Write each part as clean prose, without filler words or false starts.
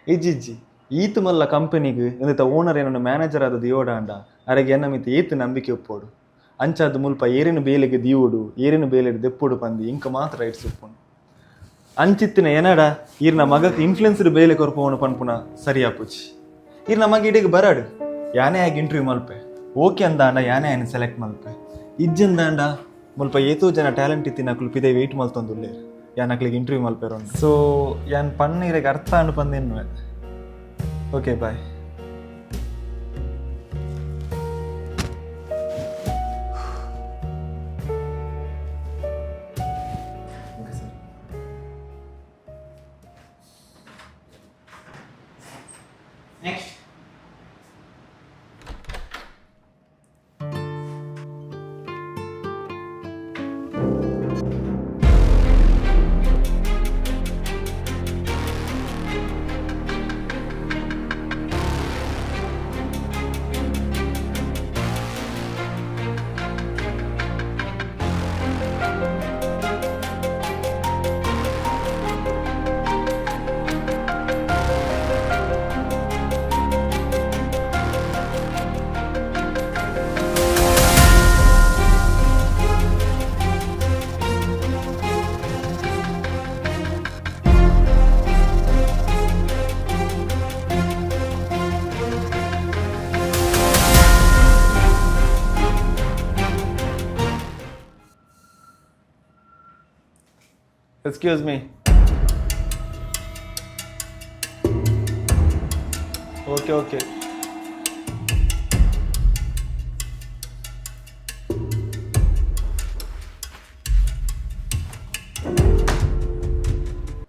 ಇಜ್ಜಿ ಈತು ಮಲ್ಲ ಕಂಪನಿಗೆ ಎಂತ ಓನರ್ ಏನೋ ಮ್ಯಾನೇಜರ್ ಆದ ದಿಯೋಡ ಅಂಡ ಅರೆಗೆ ಎನ್ನ ಮಿತಿ ಏತು ನಂಬಿಕೆ ಒಪ್ಪೋಡು ಅಂಚಾದ ಮುಲ್ಪ ಏರಿನ ಬೇಲೆಗೆ ದಿಯೋಡು ಏರಿನ ಬೇಲೆಗೆ ದೆಪ್ಪೋಡು ಪಂದು ಇಂಕ ಮಾತ್ರ ರೈಟ್ಸ್ ಒಪ್ಪುಂಡು ಅಂಚಿತ್ತಿನ ಏನಡ ಈರ್ನ ಮಗಕ್ಕೆ ಇನ್ಫ್ಲುಯೆನ್ಸ್ಡ್ ಬೇಲೆ ಕೊರ್ಪೋಣ ಪನ್ಪುನ ಸರಿಯಾಪುಚಿ ಈರ್ ನಮಗೆ ಇಡೀಗೆ ಬರಾಡು ಯಾನೇ ಆಗಿ ಇಂಟರ್ವ್ಯೂ ಮಲ್ಪೆ ಓಕೆ ಅಂದಾಂಡ ಯಾನೇ ಆಯ್ನ ಸೆಲೆಕ್ಟ್ ಮಲ್ಪೆ ಇಜ್ಜಂದಾಂಡ ಮುಲ್ಪ ಏತೋ ಜನ ಟ್ಯಾಲೆಂಟ್ ಇತ್ತಿನ ಅಕ್ಲು ಪಿದೆ ವೆಯ್ಟ್ ಮಲ್ತೊಂದುಲ್ಲೇರು ಯಾನ್ ಅಕ್ಲಿಗೆ ಇಂಟರ್ವ್ಯೂ ಮಲ್ಪೇರೋಣ ಸೊ ಯಾನ್ ಪನ್ನೀರಿಗೆ ಅರ್ಥ ಅನ್ನು ಪಂದೇನು okay bye Excuse me. Okay.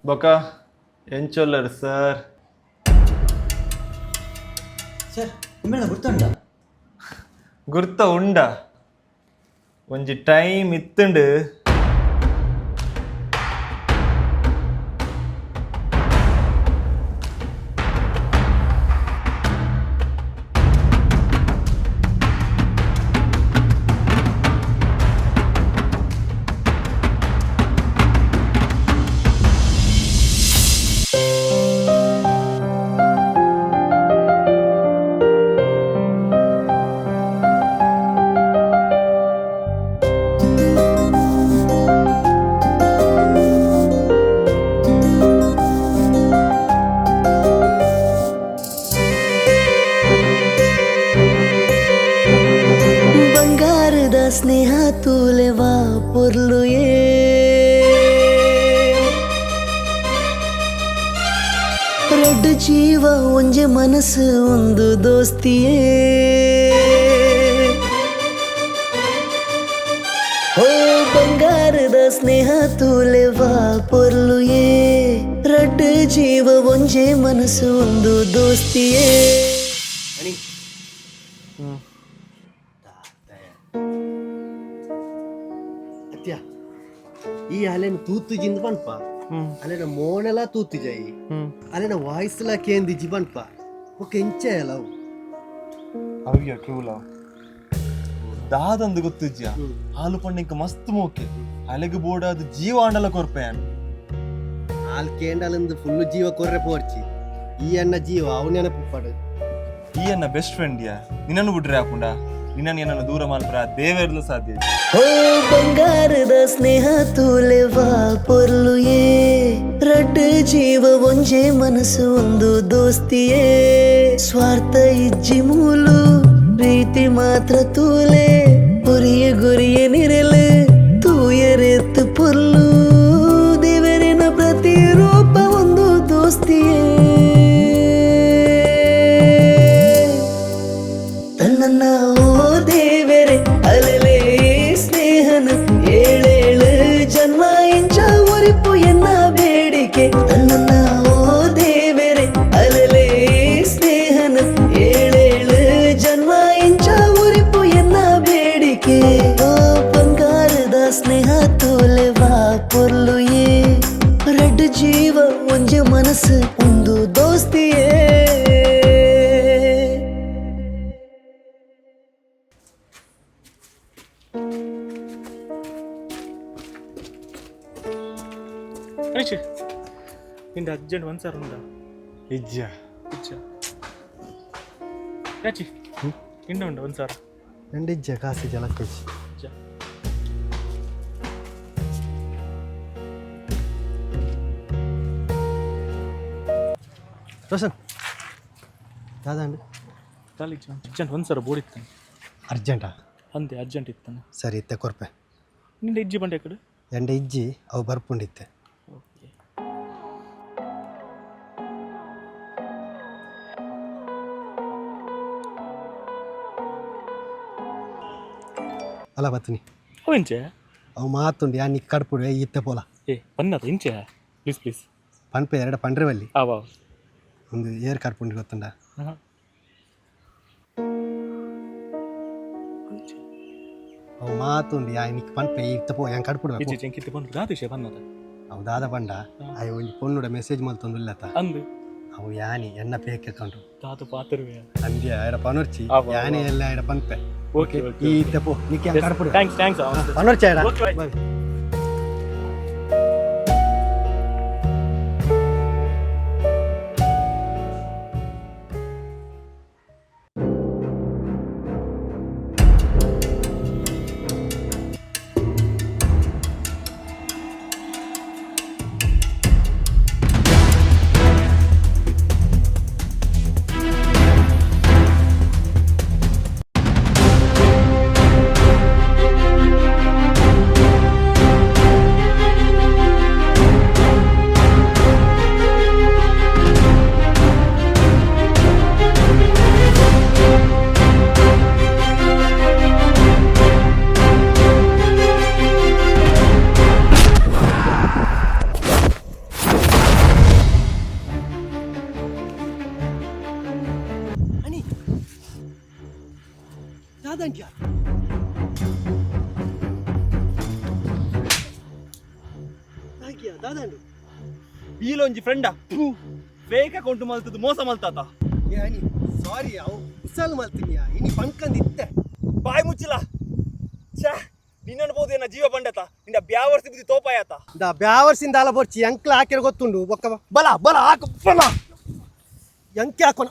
Boka, encholler sir. Sir, nimena gurtunda? Gurta unda. Onji time ittundu. ಸ್ನೇಹ ತೂಲೆವಾ ಪೊರ್ಲು ರೆಡ್ ಜೀವ ಒಂಜೆ ಮನಸ್ಸು ಒಂದು ದೋಸ್ತಿಯೇ ಓ ಬಂಗಾರದ ಸ್ನೇಹ ತೂಲೆವಾ ಪೊರ್ಲು ರೆಡ್ ಜೀವ ಒಂಜೆ ಮನಸ್ಸು ಒಂದು ದೋಸ್ತಿಯೇ ಈ ಅಲೆನ ತೂತು ಜಿಂದ ಬನ್ಪ ಅಲೆನ ಮೋನೆಲ್ಲ ತೂತು ಜಾಯಿ ಅಲೆನ ವಾಯ್ಸ್ ಲ ಕೇಂದಿಜಿ ಬನ್ಪ ಓಕೆ ಎಂಚೆ ಅಲವು ಅವ್ಯ ಕ್ರೂಲ ದಾದಂದು ಗೊತ್ತುಜ್ಜ ಹಾಲು ಪಣ್ಣಿಂಕ ಮಸ್ತ್ ಮೋಕೆ ಅಲೆಗೆ ಬೋಡಾದ ಜೀವ ಆಂಡಲ ಕೊರ್ಪೆಯನ್ ಹಾಲು ಕೇಂಡಲಿಂದ ಫುಲ್ ಜೀವ ಕೊರ್ರೆ ಪೋರ್ಚಿ ಈ ಅಣ್ಣ ಜೀವ ಅವನೇನ ಪುಪ್ಪಡು ಈ ಅಣ್ಣ ಬೆಸ್ಟ್ ಫ್ರೆಂಡ್ ಯಾ ನಿನ್ನನ್ನು ಬಿಟ್ರೆ ಹಾಕೊಂಡ ನಿನ್ನನ್ನು ದೂರ ಮಾಲ್ಪರ ದೇವೇರ್ಲು ಸಾಧ್ಯ ಓ ಬಂಗಾರದ ಸ್ನೇಹ ತೂಲೆವಾ ಪೊರ್ಲು ರೆಡ್ ಜೀವ ಒಂಜೆ ಮನಸ್ಸು ಒಂದು ದೋಸ್ತಿಯೇ ಸ್ವಾರ್ಥ ಇಜ್ಜಿ ಮೂಲು ಪ್ರೀತಿ ಮಾತ್ರ ತೂಲೆ ಗುರಿಯ ಗುರಿಯ ನಿರಲು ತೂಯರೆತ್ತು ಪೊರ್ಲು ದೇವರಿನ ಪ್ರತಿರೂಪ ಒಂದು ದೋಸ್ತಿಯೇ ತನ್ನ ದೇವರೇ ಅಲಲೇ ಸ್ನೇಹನ ಏಳೇಳು ಜನ್ಮ ಇಂಚ ಉರಿಪು ಎನ್ನ ಬೇಡಿಕೆ ತನ್ನ ದೇವರೇ ಅಲಲೇ ಸ್ನೇಹನ ಏಳೇಳು ಜನ್ಮ ಇಂಚ ಉರಿಪು ಎನ್ನ ಬೇಡಿಕೆ ಓ ಬಂಗಾರದ ಸ್ನೇಹ ತೋಲೆವಾ ಪೊರ್ಲು ರೆಡ್ ಜೀವ ಒಂಜೆ ಮನಸ್ಸು ಒಂದು ದೋಸ್ತಿಯೇ ನಿಂದು ಅರ್ಜೆಂಟ್ ಒಂದು ಸರ್ ಉಂಟಾ ijja ijja yachi inna unda ಒಂದು ಸಾರ రెండు ఇజ్జ కాసి జలకేసి ijja రోషన్ కాదండి ಕಾಲಿ ijja ಒಂದು ಸಾರ ಬೋರ್ಡ್ ಇತ್ತಾನೆ ಅರ್ಜೆಂಟಾ ಅಂತೆ ಅರ್ಜೆಂಟ್ ಇತ್ತಾನೆ ಸರಿ ಇತ್ತೆ ಕೊರ್ಪೆ ನಿಂದ ಇಜ್ಜಿ ಬಂಡೆ ಕಡೆ ಎಂಡ ಇಜ್ಜಿ ಅವು ಬರ್ಪುಂಡಿತ್ತೆ ಓಕೆ ಅಲ್ಲ ಬತ್ತೀನಿ ಓ ಇಂಚೆ ಅವು ಮಾತುಂಡು ಯಾ ನಿಕ್ ಕಡ್ಪುಡು ಇತ್ತೆ ಪೋಲ ಏ ಬನ್ನದ ಇಂಚೆ ಪ್ಲೀಸ್ ಪ್ಲೀಸ್ ಪನ್ಪೆ ಎರಡು ಪಂಡ್ರೆ ಬಲ್ಲಿ ಆವಾ ಒಂದು ಏರ್ ಕಡ್ಪುಂಡು ಗೊತ್ತುಂಡ ಹಾಂ ಅವು ಮಾತುಂಡು ಯಾ ನಿಕ್ ಪನ್ಪೆ ಇತ್ತೆ ಪೋ ಹೆಂಗೆ ಕಡ್ಪುಡು ಇಜ್ಜಿ ಚೆಂಕಿತ್ತೆ ಬಂದು ದಾದಿಶೆ ಬನ್ನದ ಅವು ದಾದ ಪಂಡ ಅಯ್ಯೋ ಒಂದು ಪೊನ್ನುಡ ಮೆಸೇಜ್ ಮಲ್ತೊಂದು ಇಲ್ಲತ್ತ ಅಂದು ಅವು ಯಾನಿ ಎನ್ನ ಪೇಕೆ ಕಂಡು ದಾದು ಪಾತ್ರವೇ ಅಂದ್ಯ ಎಡ ಪನೋರ್ಚಿ ಅವ. ಯಾನಿ ಎಲ್ಲ ಎಡ ಪನ್ಪೆ ಓಕೆ ಈ ಇತ್ತೆ ಪೋ ನಿಕ್ಕೆ ಹೆಂಗೆ ಕಡ್ಪುಡು ಥ್ಯಾಂಕ್ಸ್ ಪನೋರ್ಚಿ ಎಡ ಓಕೆ ಬಾಯ್ దాదండి దాదండి ಬೀಲೊಂಜಿ ಫ್ರೆಂಡ ಫೇಕ್ ಅಕೌಂಟ್ ಮಲ್ತದ್ದು ಮೋಸ ಮಲ್ತಾತ ಯಾನಿ ಸಾರಿ ಅವು ಉಸಾಲ್ ಮಲ್ತಿನ್ಯಾ ಇನಿ ಪಂಕಂದಿತ್ತೆ ಬಾಯ್ ಮುಚ್ಚಿಲ್ಲ ಛೇ ನಿನ್ನ ಬೋದೇನ ಜೀವ ಬಂಡತ ನಿನ್ನ ಬ್ಯಾವರ್ಸಿ ಬುದ್ಧಿ ತೋಪಾಯತ ದ ಬ್ಯಾವರ್ಸಿಂದ ಅಲ ಬರ್ಚಿ ಎಂಕ್ಲ ಹಾಕಿರ ಗೊತ್ತುಂಡು ಬೊಕ್ಕ ಬಲ ಬಲ ಹಾಕು ಬಲ ಎಂಕೆ ಹಾಕೋಣ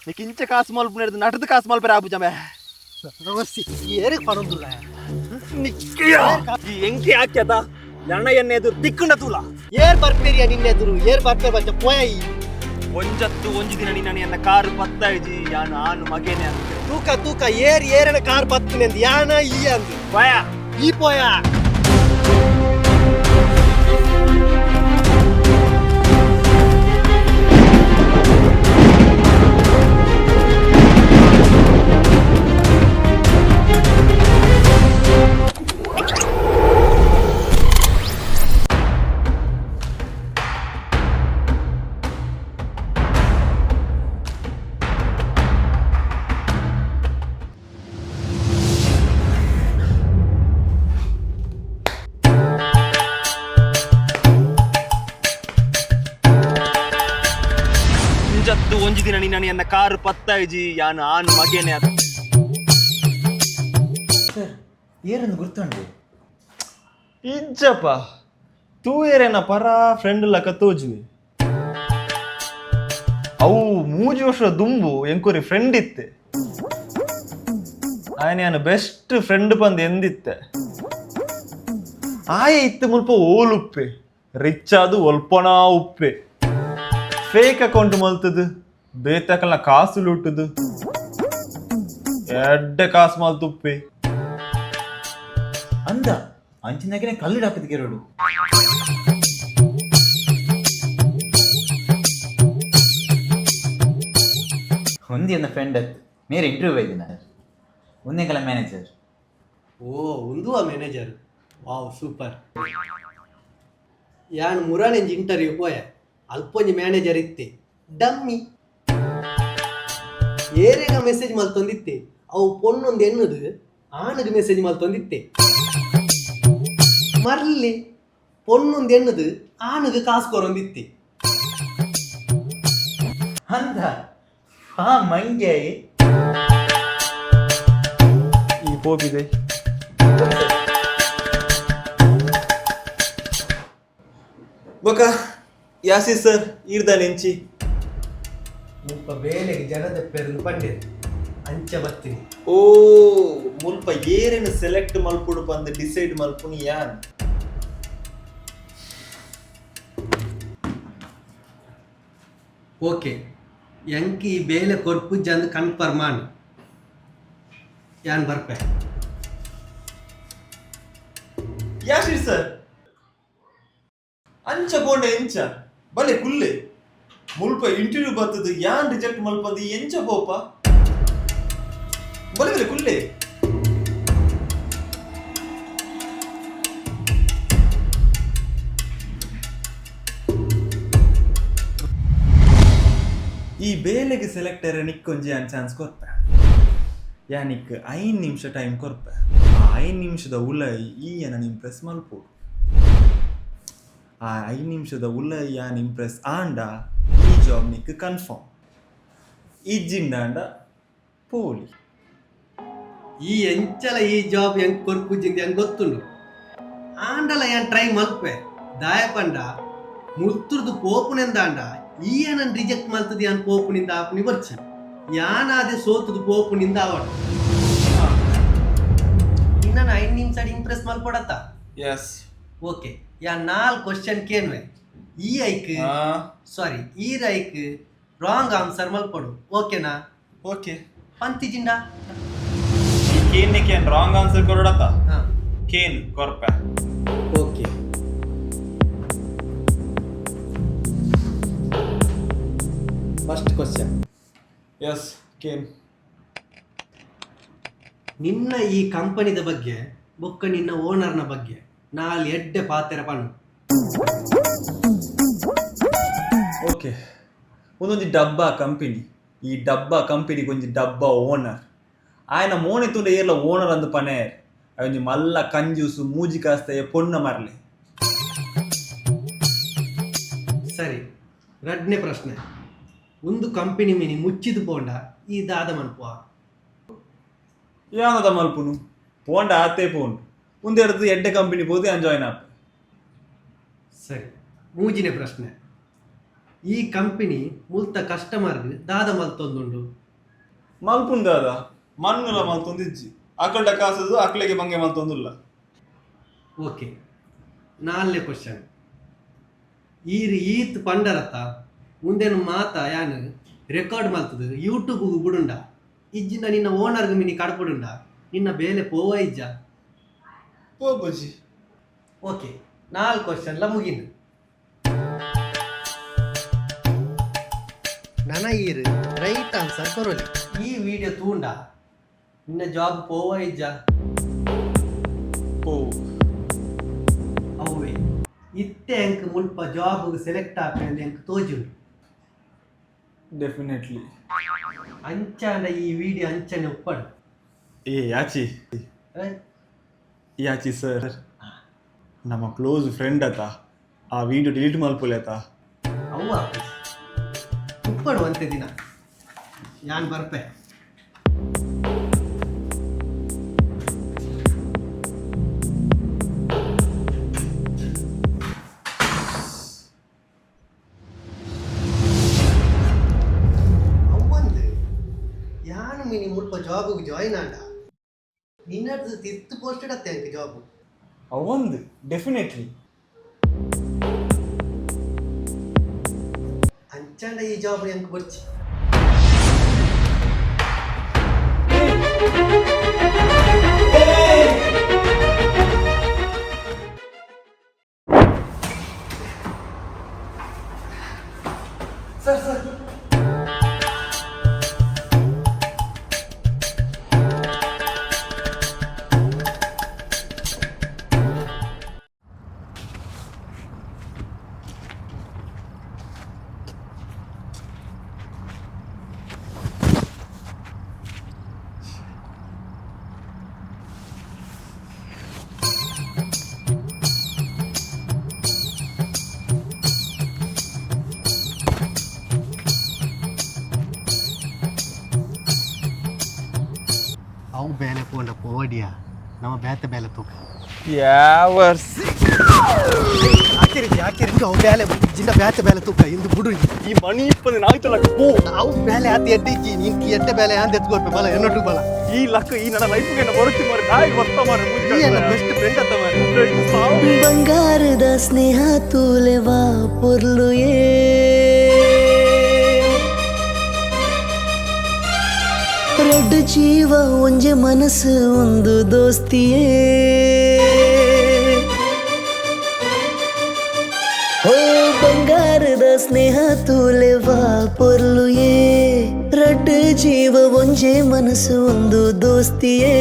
నీకు ఇంచ కాసు మలుపు నేడు నటదు కాసు మలుపు రాబుజమే ಅವರ್ಸಿ ಏರಿಗೆ ಪಡೋದಿಲ್ಲ ಈ ಎಂಕಿ ಹಾಕ್ಯದ ಜನ ಎನ್ನೆದುರು ತಿಕ್ಕುಂಡ ತೂಲ ಏರ್ ಬರ್ಪೇರಿಯ ನಿನ್ನೆದುರು ಏರ್ ಬರ್ಪೇರ್ ಬಚ್ಚ ಪೋಯಿ ಒಂಜತ್ತು ಒಂಜಿ ದಿನ ನಿನ್ನ ಎನ್ನ ಕಾರು ಪತ್ತಾಯ್ಜಿ ಯಾನು ಆನು ಮಗೇನೆ ಅಂತ ತೂಕ ತೂಕ ಏರನ ಕಾರ್ ಬತ್ತಿನ ಅಂದ್ ಯಾನ ಈ ಅಂದ್ ಪಯ ಈ ಪೋಯ ಒಂಜಿ ದಿನ ನಿನ್ನ ಎನ್ನ ಕಾರು ಪತ್ತಾಯ್ಜಿ ಯಾನು ಆನು ಮಗೇನೆ ಅಂತ ಏರನ್ನು ಗುರ್ತುಂಡು ಇಜ್ಜಪ್ಪ ತೂ ಏರೇನ ಪರ ಫ್ರೆಂಡ್ ಲಕ ತೋಜುವೆ ಅವು 3 ವರ್ಷ ದುಂಬು ಎಂಕುರಿ ಫ್ರೆಂಡ್ ಇತ್ತೆ ಆಯ್ನ ಬೆಸ್ಟ್ ಫ್ರೆಂಡ್ ಬಂದು ಎಂದಿತ್ತೆ ಆಯ ಇತ್ತೆ ಮುಲ್ಪ ಓಲುಪ್ಪೆ ರಿಚ್ ಆದು ಒಲ್ಪನಾ ಉಪ್ಪೆ ಫೇಕ್ ಅಕೌಂಟ್ ಮಲ್ತದು ಬೇತಕಲ್ನ ಕಾಸು ಲುಟ್ಟದು ಎಡ್ಡೆ ಕಾಸು ಮಲ್ತುಪ್ಪೆ ಅಂದ ಅಂಚಿನಾಗೆ ಕಲ್ಲಿಡ್ ಹಾಕಿದ ಕೆರಡು ಒಂದಿ ನನ್ನ ಫ್ರೆಂಡ್ ನೇರ ಇಂಟರ್ವ್ಯೂ ಇದ್ದೀನಿ ಒಂದೇ ಕಲ ಮ್ಯಾನೇಜರ್ ಓ ಒಂದು ಆ ಮ್ಯಾನೇಜರ್ ವಾವ್ ಸೂಪರ್ ಯಾನ್ ಮುರಾನೆಂಜಿ ಇಂಟರ್ವ್ಯೂ ಪೋಯ ಅಲ್ಪೊಂಜಿ ಮ್ಯಾನೇಜರ್ ಇತ್ತೆ ಡಮ್ಮಿ ಏರೆಗ ಮೆಸೇಜ್ ಮಲ್ತೊಂದಿತ್ತೆ ಅವು ಪೊನ್ನೊಂದು ಎನ್ನುದು ಆನಗೆ ಮೆಸೇಜ್ ಮಲ್ತೊಂದಿತ್ತೆ ಮರ್ಲಿ ಪೊನ್ನೊಂದು ಎನ್ನುದು ಆನಗೆ ಕಾಸು ಕೊರೊಂದಿತ್ತೆ ಅಂದ ಹಾ ಮಂಗೆ ಈ ಪೋಪಿದೆ ಬೊಕ ಯಾಸಿ ಸರ್ ಈರ್ದ ನೆಂಚಿ ಮುಲ್ಪ ಬೇಲೆಗೆ ಜನದ ಪೆರಲು ಪಂಡೆ ಅಂಚ ಬರ್ತೀನಿ ಓ ಮುಲ್ಪ ಏರೇನು ಸೆಲೆಕ್ಟ್ ಮಲ್ಪುಡು ಬಂದು ಡಿಸೈಡ್ ಮಲ್ಪುನಿ ಯಾನ್ ಓಕೆ ಎಂಕಿ ಬೇಲೆ ಕೊರ್ಪುಜ್ಜ ಅಂದ್ ಕನ್ಫರ್ಮ್ ಮಾಡು ಯಾನ್ ಬರ್ಪೆ ಯಾಶಿ ಸರ್ ಅಂಚ ಬೋಂಡ ಎಂಚ ಬಲೆ ಕುಲ್ಲೆ ಮುಲ್ಪ ಇಂಟರ್ವ್ಯೂ ಬರ್ತದ ಯಾನ್ ರಿಜೆಕ್ಟ್ ಮಲ್ಪಂದು ಎಂಚ ಬೋಪ ಬಲೆ ಬಲೆ ಕುಲ್ಲೆ ಈ ಬೇಲೆಗೆ ಸೆಲೆಕ್ಟರ್ ನಿಕ್ಕೊಂಜಿ ಯಾನ್ ಚಾನ್ಸ್ ಕೊರ್ಪೆ ಯಾನಿಕ್ 5 ನಿಮಿಷ ಟೈಮ್ ಕೊರ್ಪೆ ಆ 5 ನಿಮಿಷದ ಉಲೈ ಈ ಯಾನ ಇಂಪ್ರೆಸ್ ಮಲ್ಪೋಡು ಆ 5 ನಿಮಿಷದ ಉಲೈ ಯಾನ್ ಇಂಪ್ರೆಸ್ ಆಂಡ ಈ ಜಾಬ್ ನಿಕ್ ಕನ್ಫರ್ಮ್ ಇಜ್ಜಿಂಡ ಪೋಲಿ ಈ ಎಂಚಲ ಈ ಜಾಬ್ ಹೆಂಗ್ ಕೊರ್ಪುಜ್ಜಿಂದ ಹೆಂಗ್ ಗೊತ್ತುಂಡು ಆಂಡಲ ಯಾನ್ ಟ್ರೈ ಮಲ್ಪೆ ದಾಯ ಪಂಡ ಮುಲ್ತುರ್ದು ಪೋಪುನೆಂದಾಂಡ ಈ ಏನನ್ ರಿಜೆಕ್ಟ್ ಮಲ್ತದ ಯಾನ್ ಪೋಪುನಿಂದ ಆಪುನಿ ಬರ್ಚಿ ಯಾನಾದೆ ಸೋತದು ಪೋಪುನಿಂದ ಅವಡ ಇನ್ನ 5 ನಿಮಿಷ ಇಂಪ್ರೆಸ್ ಮಲ್ಪಡತ್ತ ಎಸ್ ಓಕೆ ಯಾ 4 ಕ್ವಶನ್ ಕೇನ್ವೆ ಈ ಐಕ್ ಸಾರಿ ಈ ರೈಕ್ ರಾಂಗ್ ಆನ್ಸರ್ ಮಲ್ಪಡು ಓಕೆನಾ ಓಕೆ ಪಂತಿಜಿಂಡ ಕೇನ್ ಕೇನ್ ರಾಂಗ್ ಆನ್ಸರ್ ಕೊರಡತ್ತ ಹಾ ಕೇನ್ ಕೊರ್ಪೆ ಓಕೆ ಫಸ್ಟ್ ಕ್ವಶನ್ ಎಸ್ ಕೇನ್ ನಿನ್ನ ಈ ಕಂಪನಿದ ಬಗ್ಗೆ ಬೊಕ್ಕ ನಿನ್ನ ಓನರ್ನ ಬಗ್ಗೆ ನಾಲ್ ಎಡ್ಡೆ ಪಾತೆರ ಪಣ್ಣು ಓಕೆ ಒಂದೊಂದು ಡಬ್ಬ ಕಂಪನಿ ಈ ಡಬ್ಬ ಕಂಪನಿಗೆ ಒಂಜಿ ಡಬ್ಬ ಓನರ್ ಆಯ್ನ ಮೋನೆ ತುಂಡ ಏರ್ಲ ಓನರ್ ಅಂದು ಪನೇರ್ ಒಂಜಿ ಮಲ್ಲ ಕಂಜೂಸು ಮೂಜಿ ಕಾಸ್ತೆಯ ಪೊನ್ನ ಮರ್ಲೆ ಸರಿ ಎರಡನೇ ಪ್ರಶ್ನೆ ಒಂದು ಕಂಪನಿ ಮಿನಿ ಮುಚ್ಚಿದು ಪೋಂಡ ಈ ದಾದ ಮನ್ಪುವ ಯಾನದ ಮಲ್ಪುನು ಪೋಂಡ ಆತೆ ಪೋಂಡು ಒಂದೆರಡು ಎಡ್ಡೆ ಕಂಪನಿ ಪೋದು ಜಾಯ್ನ್ ಆಪ್ ಸರಿ ಮೂಜಿನೇ ಪ್ರಶ್ನೆ ಈ ಕಂಪನಿ ಮುಲ್ತ ಕಸ್ಟಮರ್ಗೆ ದಾದ ಮಲ್ತೊಂದುಂಡು ಮಲ್ಪುಂದಾದ ಮಣ್ಣುಲ ಮಲ್ತೊಂದಿಜ್ಜಿ ಅಕಲ್ಡ ಕಾಸದು ಅಕ್ಲೆಗೆ ಬಂಗೆ ಮಲ್ತೊಂದುಲ್ಲ ಓಕೆ ನಾಲ್ನೇ ಕ್ವಶನ್ ಈತ್ ಪಂಡರತ್ತ ಮುಂದೇನು ಮಾತ ಯಾನ್ ರೆಕಾರ್ಡ್ ಮಲ್ತದು ಯೂಟ್ಯೂಬ್ಗೂ ಬಿಡುಂಡ ಇಜ್ಜಿಂದ ನಿನ್ನ ಓನರ್ಗೆ ಮಿನಿ ಕಡ್ಪುಡುಂಡ ನಿನ್ನ ಬೇಲೆ ಪೋವ ಇಜ್ಜ ಹೋಗ್ಬಜಿ ಓಕೆ 4 ಕ್ವಶನ್ಲ ಮುಗಿನ ನನ ಈರು ರೈಟ್ ಆನ್ಸರ್ ಕೊರಲಿ ಈ ವಿಡಿಯೋ ತೂಂಡ ನಿನ್ನ ಜಾಬ್ ಪೋವ ಇಜ್ಜ ಓ ಅವೇ ಇತ್ತೆ ಅಂಕ್ ಮುಲ್ಪ ಜಾಬ್ ಸೆಲೆಕ್ಟ್ ಆಗ್ತದೆ ಅಂಕ್ ತೋಜುಂಡು ಡೆಫಿನೆಟ್ಲಿ ಅಂಚಾಂಡ ಈ ವಿಡಿಯೋ ಅಂಚನೆ ಒಪ್ಪಡು ಏ ಯಾಚಿ ಯಾಚಿ ಸರ್ ನಮ್ಮ ಕ್ಲೋಸ್ ಫ್ರೆಂಡ್ ಆತ ಆ ವಿಡಿಯೋ ಡಿಲೀಟ್ ಮಲ್ಪುಲೆ ಆತ ಅವ್ವ ಉಪ್ಪಡು ಅಂತೆ ದಿನ ಯಾನ್ ಬರ್ಪೆ ಜಾಬಿಗೆ ಜಾಯಿನ್ ಆಂಡ ನಿನ್ನದು ತಿತ್ತು ಪೋಸ್ಟೆಡ್ ಅತ್ತೆ ಅಂಕ ಜಾಬ್ ಅವೊಂದು ಡೆಫಿನೆಟ್ಲಿ ಅಂಚಾಂಡ ಈ ಜಾಬ್ ಎಂಕ್ ಬರ್ಚಿ ಅವು ಬೇಲೆ ಪೋಂಡ ಪೋಡಿಯ ನಮ್ಮ ಬೇತೆ ಬೇಲೆ ತೂಕ ಹಾಕಿರಿ ಅವು ಬೇಲೆ ಜಿಂದ ಬೇತೆ ಬೇಲೆ ತೂಕ ಇಂದು ಬಿಡು ಈ ಮಣಿ ಇಪ್ಪದು ನಾಯ್ತಲ್ಲ ಪೋ ಅವು ಬೇಲೆ ಆತಿ ಎಡ್ಡಿಜ್ಜಿ ನಿಂಗೆ ಎಟ್ಟೆ ಬೇಲೆ ಅಂತ ಎತ್ಕೊಳ್ಬೇಕು ಬಲ ಎನ್ನೊಟ್ಟು ಬಲ ಈ ಲಕ್ಕ ಈ ನನ್ನ ಲೈಫ್ಗೆ ಬರುತ್ತಿ ಮಾರಿ ನಾಯಿ ಬರ್ತಾ ಮಾರಿ ಬೆಸ್ಟ್ ಫ್ರೆಂಡ್ ಅಂತ ಮಾರಿ ಬಂಗಾರದ ಸ್ನೇಹ ತೂಲೆವಾ ಪೊರ್ಲು ರೆಡ್ ಜೀವ ಒಂಜೆ ಮನಸ್ಸು ಒಂದು ದೋಸ್ತಿಯೇ ಓ ಬಂಗಾರದ ಸ್ನೇಹ ತೂಲೆವಾ ಪೊರ್ಲು ರೆಡ್ ಜೀವ ಒಂಜೆ ಮನಸ್ಸು ಒಂದು ದೋಸ್ತಿಯೇ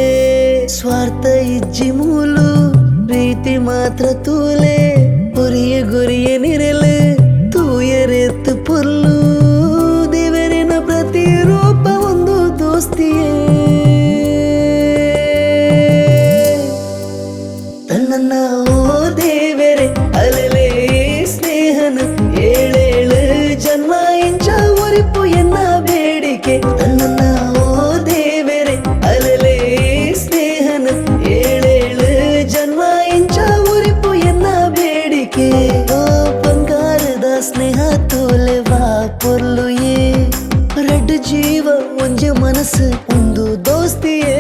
ಸ್ವಾರ್ಥ ಇಜ್ಜಿ ಮೂಲು ಪ್ರೀತಿ ಮಾತ್ರ ತೂಲೆ ಗುರಿಯ ಗುರಿಯ ನಿರಲು ತೂಯರೆತ್ತು ಪೊರ್ಲು ದೇವರಿನ ಪ್ರತಿರೂಪ ಒಂದು ದೋಸ್ತಿಯೇ ತನ್ನ ಓ ದೇವರೇ ಅಲಲೇ ಸ್ನೇಹನ ಏಳೇಳು ಜನ್ಮ ಇಂಚ ಒರಿಪು ಎನ್ನ ಬೇಡಿಕೆ ತನ್ನ ಓ ದೇವರೇ ಅಲಲೇ ಸ್ನೇಹನ ಏಳೇಳು ಜನ್ಮ ಇಂಚ ಒರಿಪು ಎನ್ನ ಬೇಡಿಕೆ ಓ ಬಂಗಾರದ ಸ್ನೇಹ ತೋಲೆವಾ ಪೊರ್ಲು ರೆಡ್ ಜೀವ ಒಂಜೆ ಮನಸ್ಸು ಒಂದು ದೋಸ್ತಿಯೇ